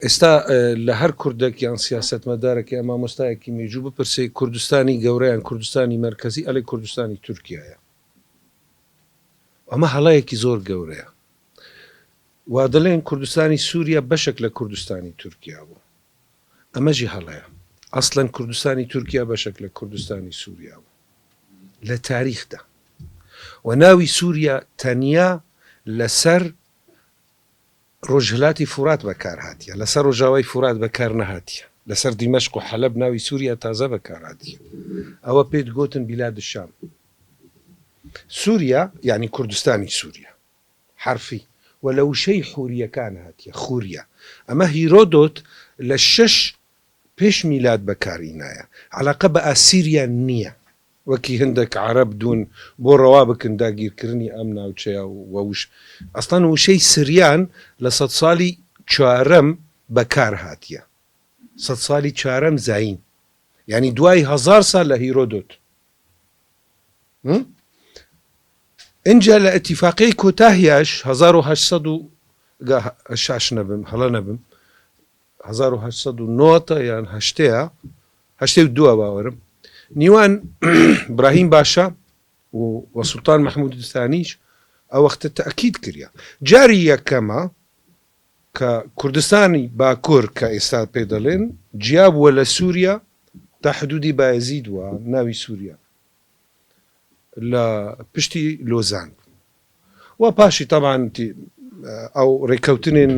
ئێستا لە هەر کوردێکیان سیاسەتمەدارێکی ئەمە مامۆستایەکی میجوو بپرسی کوردستانی گەورەیان کوردستانی مرکزی ئەلێ کوردستانی تورکایە. ئەمە هەڵەیەکی زۆر گەورەیە. وا دەڵێن کوردستانی سووریا بەشێک لە کوردستانی تورکیا بوو. ئەمەژی هەڵەیە. ئەسڵەن کوردستانی تورکیا بەشێک لە کوردستانی سووریا بوو. لە تاریخدا. و ناوی سووریا تەنیا لەسەر ڕۆژهلاتی فورات بەکار هاتیە، لەسەر ڕۆژاوای فورات بەکار نەهاتیە، لەسەر دیمەشق و حەلەب ناوی سووریا تازە بەکار هاتیە. ئەوە پێت گوتن بیلاد شام. سووریا یعنی کوردستانی سووریا حرفی و لە وشەی حوریەکان هاتیە خووریا. ئەمە هیرۆدۆت لە 6 پێش میلاد بەکارینایە. عەلاقە بە ئاسیریان نییە. وەکی هەندێک عەرەب دوون بۆ ڕەوا بکن داگیرکردنی ئەم ناوچەیە وەوش. ئەستان وشەی سریان لە 100 ساڵی 4ەم بەکار هاتیە. 100 ساڵی 4ەم زاین. یعنی دوای 1000 سال لە هیرۆدۆت. اینجا لە ئەتیفاقیەی کۆتاهیاش 1800 نەبم هەڵە نەبم 1890 یان 82 باوەرم نیوان براهیم باشا و سلطان محمود الثانیش ئەو وەختە تەئکید کردیا. جاری یەکەمە کە کوردستانی باکوور کە ئێستا پێ دەڵێن جیابووە لە سووریا تا حدودی بایەزید وە ناوی سووریا لە پشتی لۆزان و پاشی طبعاً ئەو ڕێکەوتنێن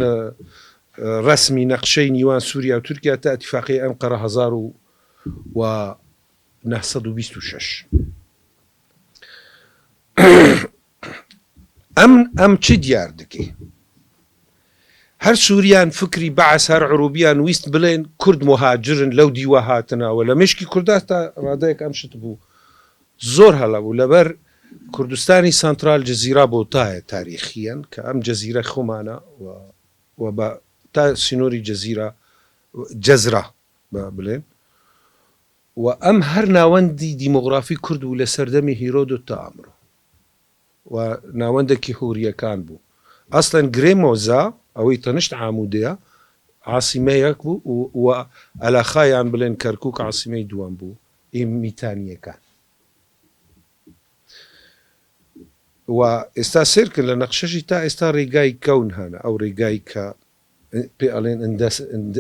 ڕسمی نەقشەی نیوان سووریا و تورکیا تا ئەتیفاقی ئەنقەرە 1926. ئەم چی دیار دەکەی؟ هەر سووریان فکری بەعەس هەر عروبیان ویست بڵێن کورد مهاجرن لەو دیوە هاتنەوە لە مشکی کوردات تا ڕادەیەک ئەم شت بوو زۆر هەڵە بوو لەبەر کوردستانی سانترال جەزیرە بۆتایە تاریخیەن کە ئەم جەزیرە خۆمانە و بە تا سینۆری جەزرا بڵێن و ئەم هەر ناوەندی دیمۆغرافی کورد و لە سەردەمی هیرۆدۆت تا ئەمڕۆ و ناوەندێکی هوریەکان بوو. ئەسڵەن گرێمۆزا ئەوەی تەنشت عامودەیە عاسیمەیەک بوو و ئەلاخایان بڵێن کەرکووک عاسیمەی دووەم بوو میتانیەکان. و ئێستا سێرکرد لە نەخشەشی تا ئێستا ڕێگای کەون هەنە ئەو ڕێگای کە پێ ئەڵێن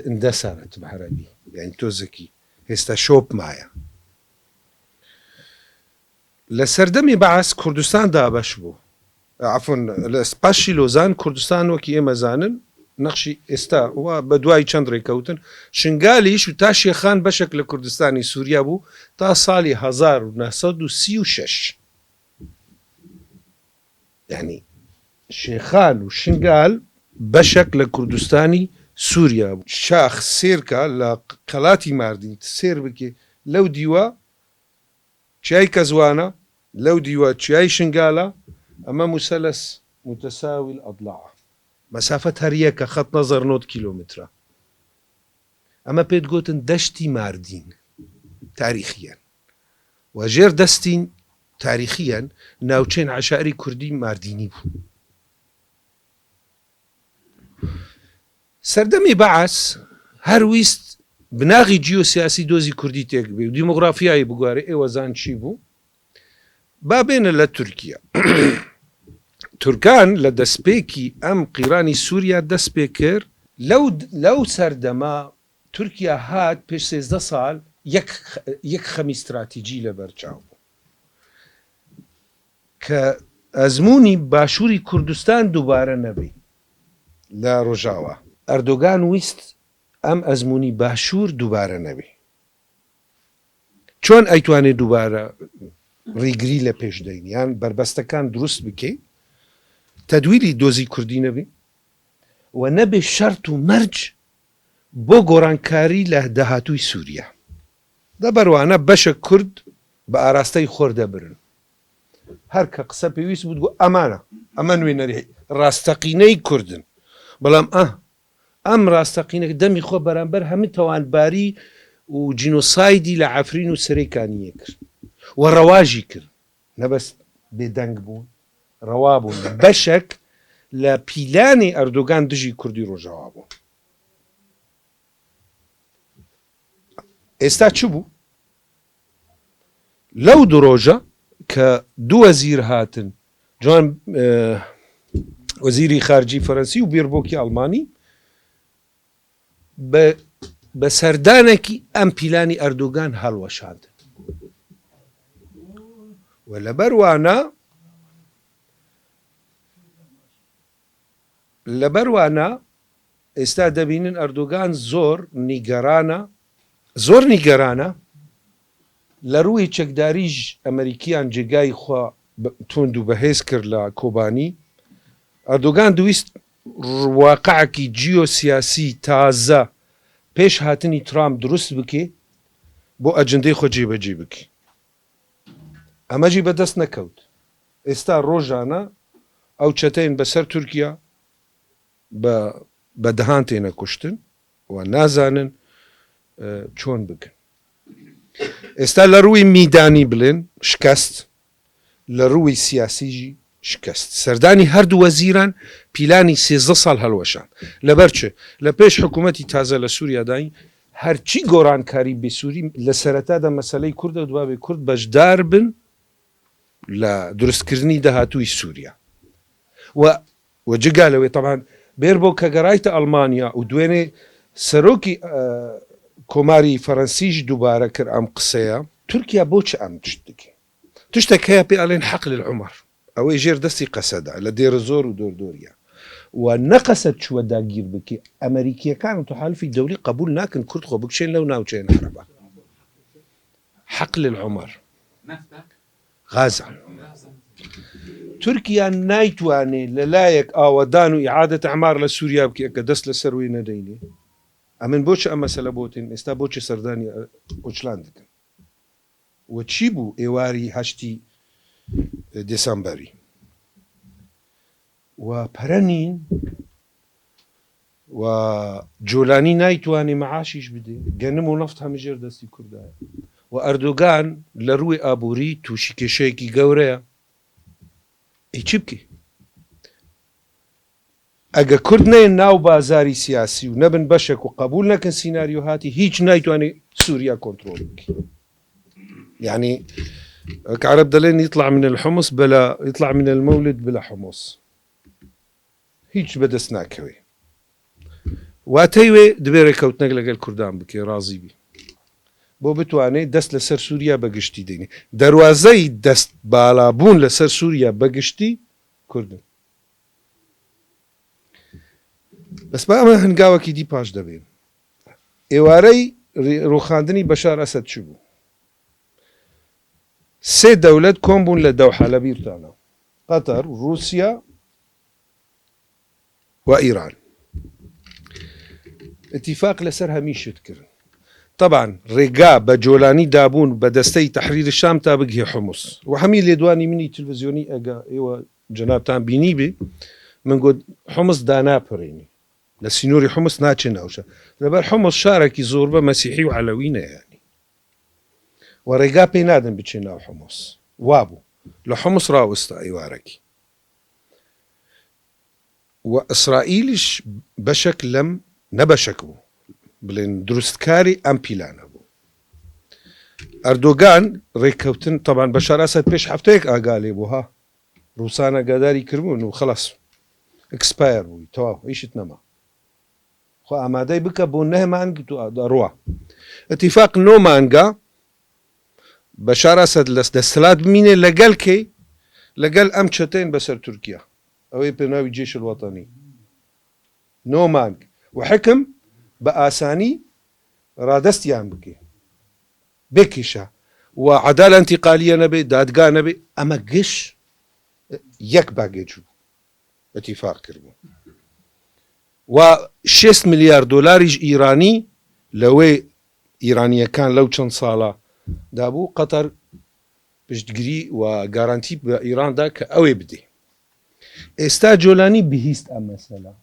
ئەندەسانەت بە عەرەبی یعنی تۆزێکی هێستا شۆپ مایە. لە سەردەمی بەعەس کوردستان دابەش بوو. عەفوەن لە پاشی لۆزان کوردستان وەکی ئێمە زانن نەخشی ئێستا و بە دوای چەند ڕێکەوتن شنگالیش و تا شێخان بەشێک لە کوردستانی سووریا بوو تا ساڵی 1936. یعنی شێخان و شنگال بەشێک لە کوردستانی سووریا بوو. شاخ سێرکە لە قەڵاتی ماردین سێر بکێ لەو دیوە چیای کەزوانە لەو دیوە چیای شنگالە ئەمە موسەلەس متەساوی الأضلاع مەسافەت هەر یەکە خەت نەزەر 9 کیلۆمترە. ئەمە پێت گوتن دەشتی ماردین تاریخیەن و ژێر دەستین تاریخیەن ناوچەین عەشائری کوردی ماردینی بوو. سەردەمی بەعەس هەر ویست بناغی جیۆسیاسی دۆزی کوردی تێک بێ و دیمۆغرافیایی بگوارێ ئێوە زان چی بوو با بێنە لە تورکیا. تورکان لە دەستپێکی ئەم قیرانی سووریا دەست پێ کرد لەو سەردەما تورکیا هات پێش 13 ساڵ یەک خەمی استراتیجی لە بەرچاو بوو کە ئەزمموی باشووری کوردستان دووبارە نەبی لە ڕۆژاوە. ئەردۆگان ویست ئەم ئەزمموی باشوور دووبارە نەبی. چۆن ئەیتوانێت دووبارە ڕیگری لە پێشدەین یان بربەستەکان دروست بکەی تەدویری دۆزی کوردی نەبی و نەبێ شەرت و مەرج بۆ گۆڕانکاری لە داهاتووی سووریا. دەبەروانە بەشە کورد بە ئاراستەی خۆر دەبرن. هەر کە قسە پێویست بوو ئەمانە ئەمە نوێنەری ڕاستەقینەی کوردن بەڵام ئەم ڕاستەقینە دەمی خۆ بەرامبەر هەموو تەوانباری و جینۆسایدی لە عەفرین و سەرەیکانیە کرد و ڕەواژی کرد نەبەست بێدەنگ بوون ڕەوا بوون بەشێک لە پیلانی ئەردۆگان دژی کوردی ڕۆژاوا بوون. ئێستا چ بوو لەو درۆژە کە دوو وەزیر هاتن جوان وەزیری خارجی فەرەنسی و بێربۆکی ئەڵمانی بە سەردانێکی ئەم پیلانی ئەردۆگان هەڵوەشاندن و لەبەروانە ئێستا دەبینن ئەردۆگان زۆر نیگەرانە لە ڕووی چەکداریش ئەمریکیان جێگای خوا تند و بەهێز کرد لە کۆبانی ئەردۆگان دویست واقعکی جیۆسیاسی تازە پێش هاتنی ترامپ دروست بکێ بۆ ئەجندەی خۆ جێبەجێ بکە ئەمەجی بەدەست نەکەوت ئێستا ڕۆژانە ئەو چەتەین بەسەر تورکیا بە دەهان تێنە کوشتن و نازانن چۆن بکەن ئێستا لە ڕووی میدانی بڵێن شکست لە ڕووی سیاسیژی شکست سەردانی هەردوو وەزیران پیلانی 13 ساڵ هەڵوەشان لەبەر چ لە پێش حکوومەتی تازە لە سووریاداین هەرچی گۆڕانکاری بێسووری لە سەرەتادا مەسەلەی کوردە و دوابێ کورد بەشدار بن لە دروستکردنی داهاتووی سووریا و جگالەوەی طبعاً بێر بۆ کە گەڕایتە ئەڵمانیا و دوێنێ سەرۆکی کۆماری فەرەنسیش دووبارە کرد ئەم قسەیە تورکیا بۆ چ ئەم تشتێک هەیە پێ ئەڵێن حەقل العومەر ئەوەی ژێر دەستی قەسەدا لە دێرە زۆر و دۆردۆریە و نەقەسەت چووە داگیر بکە ئەمریکیەکان و تحالفی دەولی قبول ناکەن کورد خۆ بکشێن لەو ناوچەیە عەرەبە حەقل العومەر غازە تورکیا نایتوانێت لەلایەک ئاوەدان و ئیعادەت ئەعمار لە سووریا بکە کە دەست لە سەروی نەدەینێ ئەمن بۆچ ئەم مەسەلە بۆتین ئێستا بۆچی سەردانی ئۆچلان دەکەن و چی بوو ئێواری 8 دێسەمبەری و پەرەنین و جۆلانی نایتوانێ مەعاشیش بدێ گەنم و نەفت هەمیژێر دەستی کوردایە و ئەردۆگان لە ڕووی ئابووری تووشی کێشەیەکی گەورەیە چی بکە ئەگە کورد نەیەن ناو بازاری سیاسی و نەبن بەشێک و قبول نەکەن سیناریۆ هاتی هیچ نایتوانێت سووریا کۆنترۆل بکە يعني كعرب دلين يطلع من الحمص بلا يطلع من المولد بلا حمص هيج بدس ناكوي واتيوي دبيري كوت نقل الكردان بكي راضي بي بو بتواني دست لسر سوريا بقشتي ديني دروازي دست بالابون لسر سوريا بقشتي كردن بس بقى ما هنقاوكي دي باش دبين ايواري روخاندني بشار اسد شبو سێ دەولەت کۆم بوون لە دەوحە لە بیرتانە قەتەر رووسیا و ئیران اتفاق لەسەر هەمیشت کردن طبعا ڕێگا بە جۆلانی دابوون بە دەستەی تەحریر شام تا بگهێ حمص و هەمی لێدوانی منی تلڤیزیۆنی ئەگە ئێوە جەنابتان بینی بێ من گوت حمص داناپەڕێنی لە سینۆری حمص ناچێ ناوچە لەبەر حمص شارێکی زۆر بە مەسیحی و عەلەوینە وڕێگا پێی نادەن بچێ ناو حمص وابوو لە حمص ڕاوەستە ئەیوارەکی و ئیسرائیلیش بەشێک لەم نەبەشێک بوو بڵێن دروستکاری ئەم پیلانە بوو ئەردۆگان ڕێککەوتن تەبان بەشار ئەسەد پێش هەفتەیەک ئاگالێ بوو ها ڕووسانە گاداری کردبوون و خەڵاس ئەکسپایر بووی تەواو هیچت نەما خۆ ئامادەی بکە بۆ 9 مانگ ڕوا ئەتیفاق 9 مانگە بەشار ئەسەد لە دەسەڵات بمینێ لەگەڵ کەی لەگەڵ ئەم چەتەین بەسەر تورکیا ئەوەی پێناوی جێش الوەتەنی 9 مانگ و حکم بە ئاسانی ڕادەستیان بکێ بێکیشە و عەدالە ئەنتیقالیە نەبێ دادگا نەبێ ئەمە گشت یەک باگێج بوو ئەتیفاق کردبوو و 6 ملیار دۆلاریش ئیرانی لەوەی ئیرانیەکان لەو چەند ساڵە دابوو قەتەر پشتگیری و گارانتی بە ئیراندا کە ئەوێ بدێ ئێستا جۆلانی بهیست ئەم مەسەلە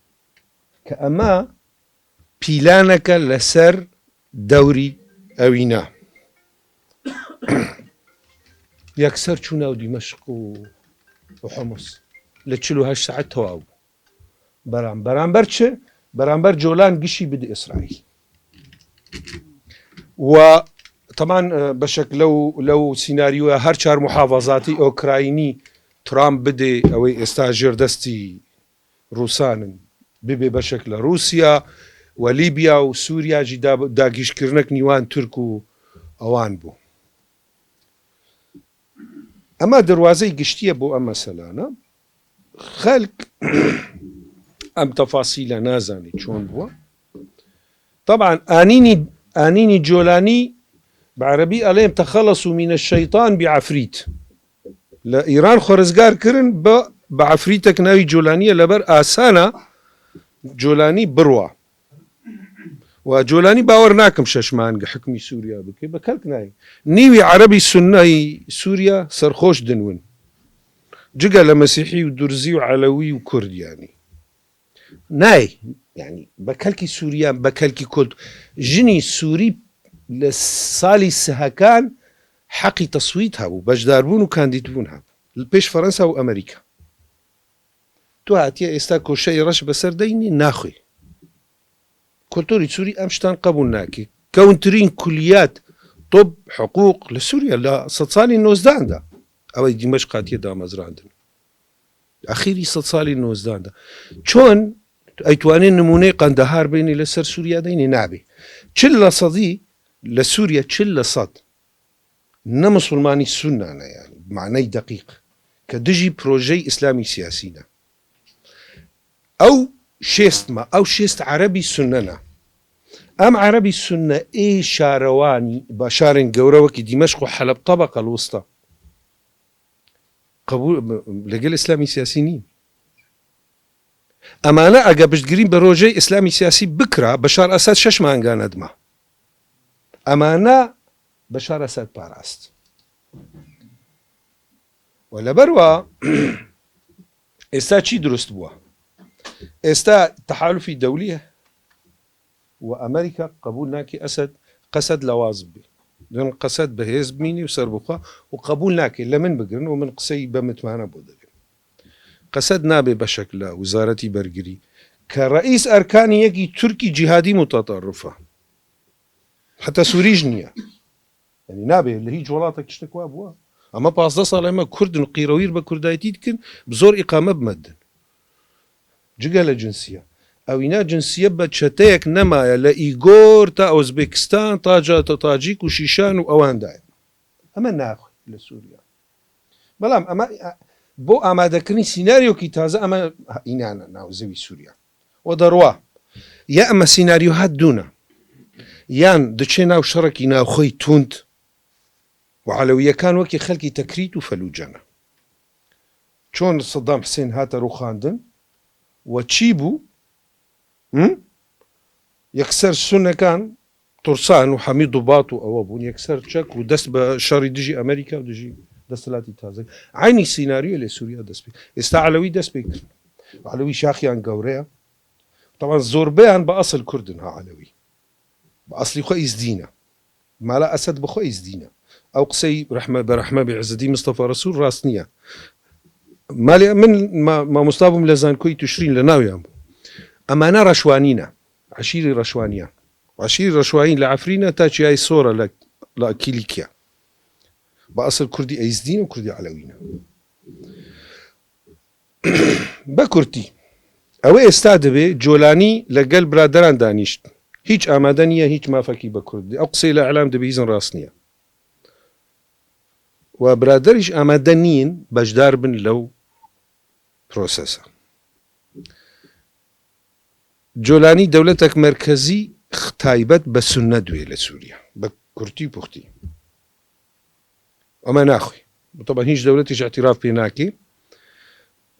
کە ئەمە پیلانەکە لەسەر دەوری ئەوینا یەکسەر چوو ناو دیمەشق و حمص لە 48 ساعت تەواو بەرامبەر چ بەرامبەر جۆلان گشی بدە ئیسرائیل و طبعا بشك لو سيناريو هر چار محافظاتي اوكرايني ترامب بدي او استاجر دستي روسان ببي بشكل روسيا وليبيا وسوريا جي داگیش كرنك نيوان تركو اوان بو اما دروازي قشتيه بو اما سلانا خلق ام تفاصيل نازاني شون بو طبعا انيني جولاني بعربي عليهم تخلصوا من الشيطان بعفريت لإيران خورزگار كرن بعفريتك ناوي جولانية لبر آسانا جولاني بروا وجولاني باور ناكم ششمان حكمي سوريا بكي بكلك ناي نيوي عربي سنة سوريا سرخوش دنون جقا لمسيحي ودرزي وعلوي وكرد يعني ناي يعني بكلكي سوريا بكلكي كرد جني سوري لسالي سهكان حقي تصويتها وبجداربون وكانديدبونها البيش فرنسا وامريكا تو هاتيا استاكو شيء رش بسر ديني ناخي كولتوري سوري امشتان قبول ناكي كونترين كليات طب حقوق لسوريا لا صتصالي النوزدان دا او دمشق هاتيا دا مزرعه اخيري صتصالي النوزدان دا شون ايتوانين نموني قندهار بيني لسر سوريا ديني نابي تشلا صدي لسوريا تشلا صد نمسلماني سنة يعني بمعنى دقيق كدجي بروجي إسلامي سياسينا أو شيست ما أو شيست عربي سننا أم عربي سنة إيه شارواني بشارن قوروكي دمشق وحلب طبقة الوسطى قبول لقل إسلامي سياسيين أما أنا أقابش تقرين بروجي إسلامي سياسي بكرة بشار أسد شش ما أنقان أدمه أما أنا بشار أسد باراست ولا بروا استا چی درست بوا استا تحالفي دولية وأمريكا قبول ناكي أسد قسد لوازم بي لأن قسد بهيزب ميني وسربخا وقبول ناكي لمن بقرن ومن قسي بمتمانا بودلين قسد نابي بشكل وزارتي برقري كرئيس أركاني يكي تركي جهادي متطرفة حتى سوري جنية يعني نابي اللي هي جولاتك تشتكوا بوا اما 15 سال اما كرد قيروير بكردايتي دكن بزور اقامه بمدن جگل جنسيه او اینا جنسيه بچتيك نما لا ايغور تا اوزبكستان طاجا تاجيك وشيشان واوان داي اما ناخ لسوريا بلام اما بو امادكني سيناريو كي تازه اما انا ناوزوي سوريا ودروا يا اما سيناريوهات دونا يان دچينا وشركينا خوي تونت وعلوية كان وكي خلقي تكريت وفلوجنا شون صدام حسين هاتا روخاندن وتشيبو يكسر السنة كان طرسان وحميد ضباط وأوابون يكسر تشك ودس بشاري دجي أمريكا ودجي دس لاتي تازي عيني سيناريو لسوريا دس بي استا علوي دس بي علوي شاخيان قوريا طبعا زوربيان بأصل كردنها علوي بأصلي خو إزدينا ما لا أسد بخو إزدينا أو قسي برحمة بعز الدين مصطفى رسول راسنية مالي من ما مصطفى ملزان كوي تشرين لناويام أما أنا رشوانينا عشيري رشوانيا وعشيري رشوانين لعفرينا تاجي أي صورة لك لا كيليكيا بأصل كردي أيزدين وكردي علوينا بكرتي أو استادبي جولاني لقل برادران دانيشت هيج آمادانية هيج ما فكي بكردي أو قسي لإعلام دبيزن راسنية وبرادرش آمادانين بجدار بن لو بروسيسا جولاني دولتك مركزي تايبت بسنة دوي لسوريا بكرتي بوختي وما ناخي طبعا هيج دولتش اعتراف بيناكي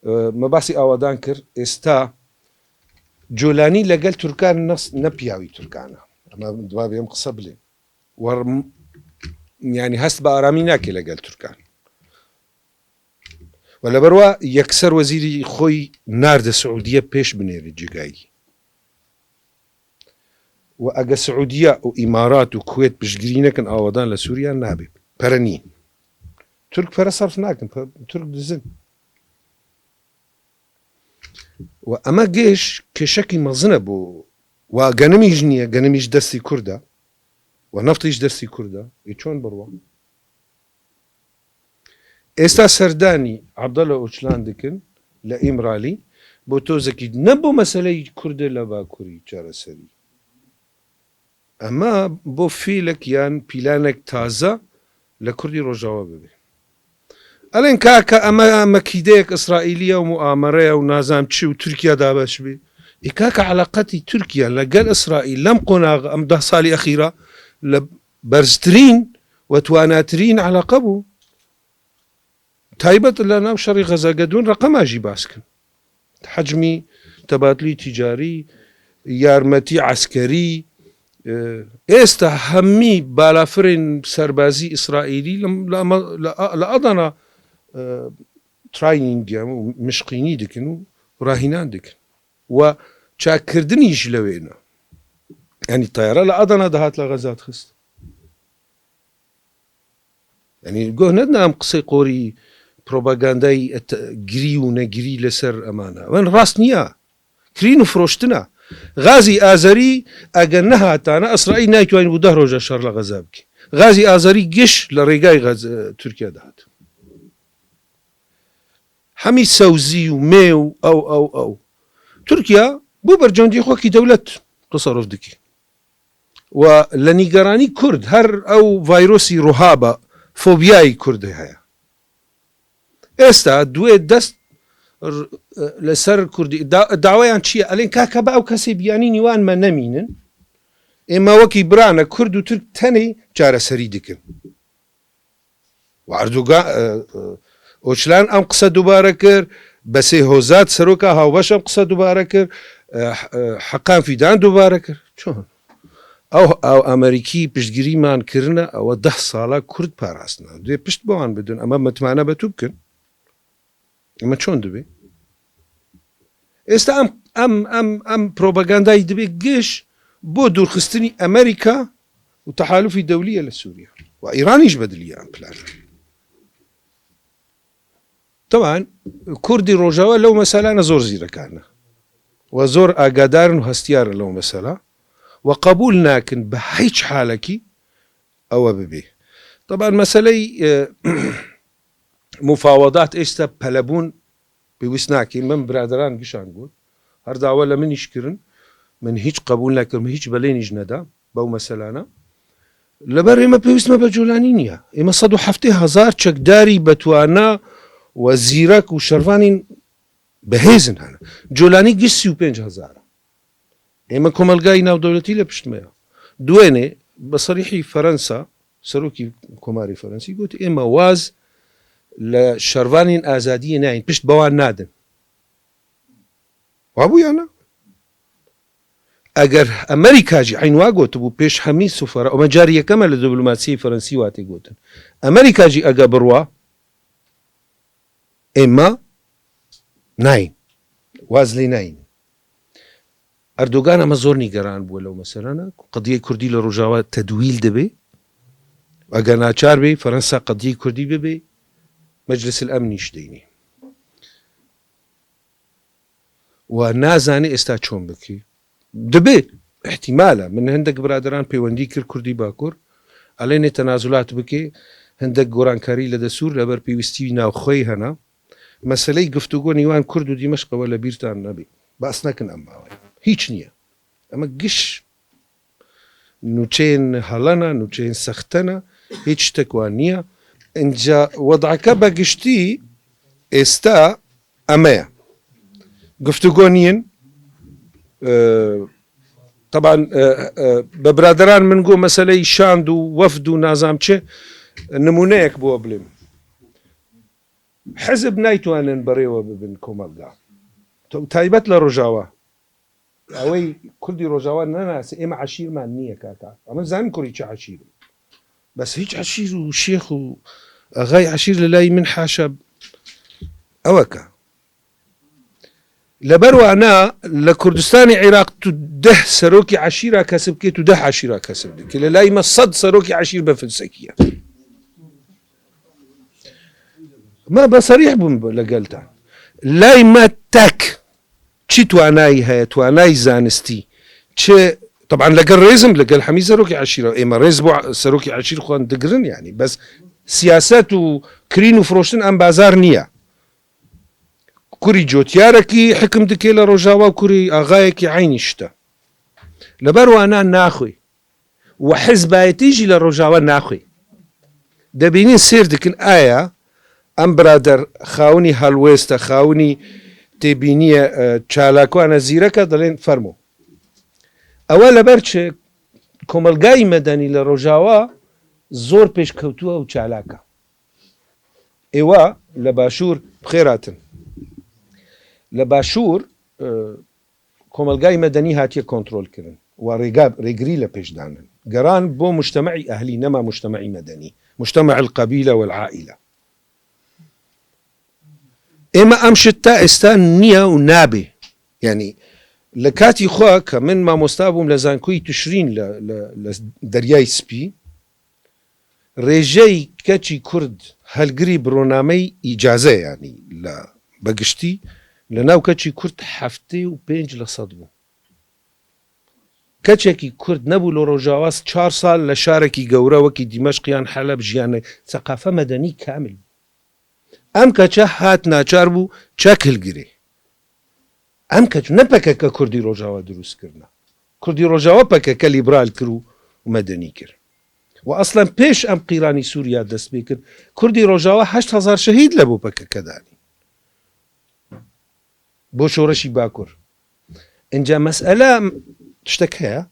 مباسي آوادان كر استا جولاني لقل تركان نص نبياوي تركانا اما دوابي يوم قصبلي يعني هست بآرامي ناكي لقل تركان ولا بروا يكسر وزيري خوي نارد سعودية بيش بنيري جيغاي وأجا سعودية وإمارات وكويت بشجرينك إن آوادان لسوريا نابي برنين ترك فرا صرفناكن ترك دزن وأما جيش كشكي مظنب وجنمي جنية جنميش دستي كردا ونفتیش دەستی کووردە چۆن بڕوە ئێستا سەردانی عەبدەڵە ئۆچلان دکن لە ئیمرالی بۆ تۆزێکی نەبوو مەسەلەی کوردە لە باکووری چارەسەری ئەمە بۆ فیلێک یان پیلانێک تازە لە کوردی ڕۆژاوا ببێ ئەڵێن کاکە ئەمە مەکیدەیەک ئیسرائیلیە و موئامەرەیە و نازام چی و تورکیا دابەش بێ کاکە عەلاقەتی تورکیا لەگەل ئیسرائیل لەم قۆناغە ئەم 10 ساڵی ئەخیرە لە بەرزترین و تواناترین عەلاقە بوو تایبەت لە ناو شەڕی غەزەگەدون ڕەقەماژی باسکن حەجمی تەبادلی تیجاری یارمەتی عەسکەری ئێستا هەممی بالافرین سەربازی ئیسرائیلی لە ئەدەنا تراینینگیان و مشقینی دکن و ڕاهینان دکن و چاکردنیش لەوێنە ینی تایارە لە ئەدەنا دەهات لە غەزات خست ینی گۆ نەدنا ئەم قسەی قۆری پرۆپاگاندای گری و نەگیری لەسەر ئەمانە وەن ڕاست نییە کرین و فرۆشتنە غازی ئازەری ئەگەر نەهاتانە ئەسرائیل نایتوانین بوو 10 ڕۆژە شەڕ لە غەزا بکە غازی ئازەری گشت لە ڕێگای تورکیا دەهات هەمی سەوزی و مێ و ئەو تورکیا بۆ بەرجەوەندی خۆکی دەولەت تەسەڕف دکی و لە نیگەرانی کورد هەر ئەو ڤایرۆسی ڕۆهابە فۆبیای کوردی هەیە ئێستا دوێ دەست لەسەر کوردی داوایان چییە ئەلێن کاکە بە ئەو کەسی بیانی نیوانمە نەمینن ئێمە وەکی برانە کورد و تورک تەنەی چارەسەری دکن و ئەردوگان ئۆچلان ئەم قسە دووبارە کرد بەسێ هۆزات سەرۆکە هاوبەش ئەم قسە دووبارە کرد حەقان فیدان دووبارە کرد چۆن ئەو ئەمریکی پشتگیریمان کردنە ئەوە 10 ساڵە کورد پاراستنە دوێ پشت بۆوان بدون ئەمە متمانە بە تو بکەن ئەمە چۆن دەبێ ئێستا ئەم پرۆپاگاندای دەبێت گەشت بۆ دوورخستنی ئەمریکا و تەحالوفی دەولیە لە سووریا و ئیرانیش بەدلیە ئەم پلانە طبعا کوردی ڕۆژاوا لەو مەسەلانە زۆر زیرەکانە و زۆر ئاگادارن و هەستیارە لەو مەسەلا و قبول ناکن بە هیچ حالێکی ئەوە ببێ طبعا مەسەلەی مفاوەدات ئێستا پەلەبوون پێویست ناکەین من برادران گشان گوت هەرداوە لە منیشکردن من هیچ قبول ناکردم هیچ بەلێنیش نەدا بەو مەسەلانە لەبەر ئێمە پێویستمە بە جۆلانی نییە ئێمە 170,000 چەکداری بەتوانە و زیرەک و شەروانین بەهێزن هەنە جۆلانی گشت 35,000 ئێمە کۆمەلگای ناودەوڵەتی لە پشتمەیە دوێنێ بە سەریحی فەرەنسا سەرۆکی کۆماری فەرەنسی گوت ئێمە واز لە شەروانین ئازادیە ناین پشت بەوان نادن وابوو یانە ئەگەر ئەمریکاجی عینوا گوت بوو پێش هەمی سوفەرە ئەمە جاری یەکەمە لە دیبلۆماسی فەرەنسی واتی گوتن ئەمریکاجی ئەگە بڕوا ئێمە ناین واز لێ ناین ئەردۆگان ئەمە زۆر نیگەران بووە لەو مەسەلانە قەدیەی کوردی لە ڕۆژاوا تەدویل دەبێ ئەگەر ناچار بێ فەرەنسا قەدیەی کوردی ببێ مەجلس الئەمنیش دەینێ و نازانێ ئێستا چۆن بکەی دەبێ احتیمالە من هەندێک برادران پەیوەندی کرد کوردی باکوور ئەڵێنێ تەنازولات بکێ هەندێک گۆڕانکاری لە دەسوور لەبەر پێویستی ناوخۆی هەنا مەسەلەی گفتوگۆ نێوان کورد و دیمەشقەوە لە بیرتان نەبێ باس نەکەن ئەم باوەی هیچ نییە ئەمە گشت نوچێن هەڵەنە نوچێن سەختەنە هیچ شتێکوان نییە اینجا وەضعەکە بەگشتی ئێستا ئەمەیە گفتوگۆ نین طبعا بە برادران من گۆ مەسەلەی شاند و وەفد و نازام چێ نمونەیەک بۆ بڵێم حزب نایتوانن بەڕێوە ببن کۆمەلگا تایبەت لە ڕۆژاوا ئەوەی کوردی ڕۆژاوا نەناسێ ئێمە عەشیرمان نییە کاکا ئەمە زانین کوڕی چه عەشیر بەس هیچ عەشیر و شێخ و ئەغای عەشیر لە لای من حاشا ئەوەکە لەبەروانە لە کوردستانی عێراق تو 10 سەرۆکی عەشیرا کەسب بکەیت و 10 عەشیرا کەسب دەکەیت لە لای مە 100 سەرۆکی عەشیر بە فلسەکیە ما بەسەریح بووم لەگەلتان لای مە تەک چی توانایی هەیە توانای زانستی چه طبعا لەگەڵ ڕێزم لەگەڵ هەمی سەرۆکی عشیرە ئێمە ڕێز بۆ سەرۆکی عشیر خۆن دەگرن یعنی بەس سیاست و کرین و فرۆشتن ئەم بازار نییە کوری جۆتیارێکی حکم دکێ لە ڕۆژاوا و کوری ئاغایەکی عینی شتە لەبەر وانە ناخۆی و حزبایەتیژی لە ڕۆژاوا ناخۆی دەبینین سێر دکن ئایا ئەم برادەر خاونی هەڵوێستە خاونی تێبینیە چالاکوانە زیرەکە دەڵێن فەرموو ئەوە لەبەر چ کۆمەلگای مەدەنی لە ڕۆژاوا زۆر پێشکەوتووە و چالاکە ئێوە لە باشوور بخێراتن لە باشوور کۆمەلگای مەدەنی هاتیە کۆنتترۆلکردن و ڕێگری لە پێشدانن گەران بۆ مجتمعی ئەهلی نەما مجتمعی مەدەنی مجتمع القبيلة والعائلة ئێمە ئەم شت تا ئێستا نییە و نابێ یعنی لە کاتی خوا کە من مامۆستا بووم لە زانکۆی تشرین لە دەریای سپی ڕێژەی کەچی کورد هەلگری بڕۆنامەی ئیجازە ینی لە بەگشتی لە ناو کەچی کورد 75% بوو کەچێکی کورد نەبوو لە ڕۆژاواز 4 ساڵ لە شارێکی گەورە وەکی دیمەشقیان حەلەب ژیانە سەقافە مەدەنی کامل ئەم کەچە هات ناچار بوو چەک هەلگرێ ئەم کەچ نەپەکەکە کوردی ڕۆژاوا دروستکردە کوردی ڕۆژاوا پەکەکە لیبرال کرد و مەدەنی کرد و ئەسڵەن پێش ئەم قیرانی سووریا دەست پێ کرد کوردی ڕۆژاوا 8,000 شەهید لە بۆ پەکەکەدانی بۆ شۆڕەشی باکوور اینجا مەسئلە شتێک هەیە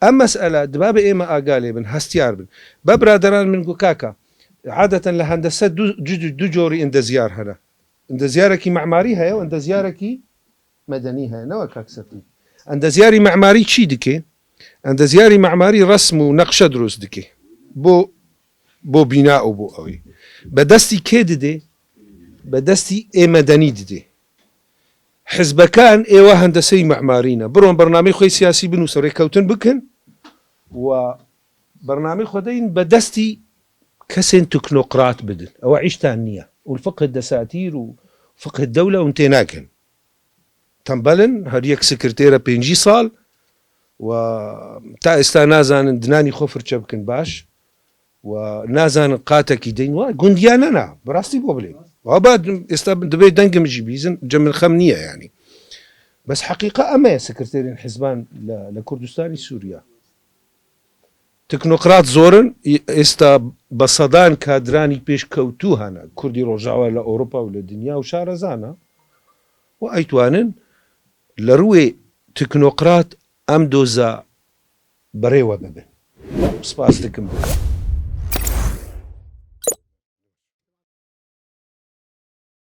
ئەم مەسئلە دبا بە ئێمە ئاگا لێ بن هەستیار بن بە برادەران من گو کاکە عادەتەن لە هەندەسە دوو جۆری ئەندەزیار هەنە ئەندەزیارێکی معماری هەیە و ئەندەزیارێکی مەدەنی هەیە نەوە کاکسەتی ئەندەزیاری معماری چی دکێ ئەندەزیاری معماری ڕسم و نەقشە دروست دکێ بۆ بینا و بۆ ئەوەی بەدەستی کێ ددێ بەدەستی ئێمەدەنی ددێ حزبەکان ئێوە هەندەسەی معمارینە بڕۆن بەرنامەی خۆی سیاسی بنووسە ڕێککەوتن بکەن و بەرنامەی خۆدەین بەدەستی کەسێن تکنۆقرات بدن ئەوە عیشتان نییە و فقه دەساتیر و فقه دەولە ون تێ ناکەن تەمبەلن هەر یەک سکرتێرە 5 ساڵ و تا ئێستا نازانن دنانی خۆ فرچە بکەن باش و نازانن قاتێکی دەین وای گوندیان نەنا بەڕاستی بۆ بڵێ وابا ئێستا دەبێت دەنگمژی بیزن جە من خەم نییە ینی بەس حەقیقە ئەمەیە سکرتێرین حیزبان لە کوردستانی سووریا تکنۆقرات زۆرن ئێستا بە سەدان کادرانی پێشکەوتوو هەنە کوردی ڕۆژاوا لە ئەوروپا و لە دنیا و شارەزانە و ئەیتوانن لە ڕووێ تکنۆقرات ئەم دۆزە بەڕێوە ببن سپاس دەکەم.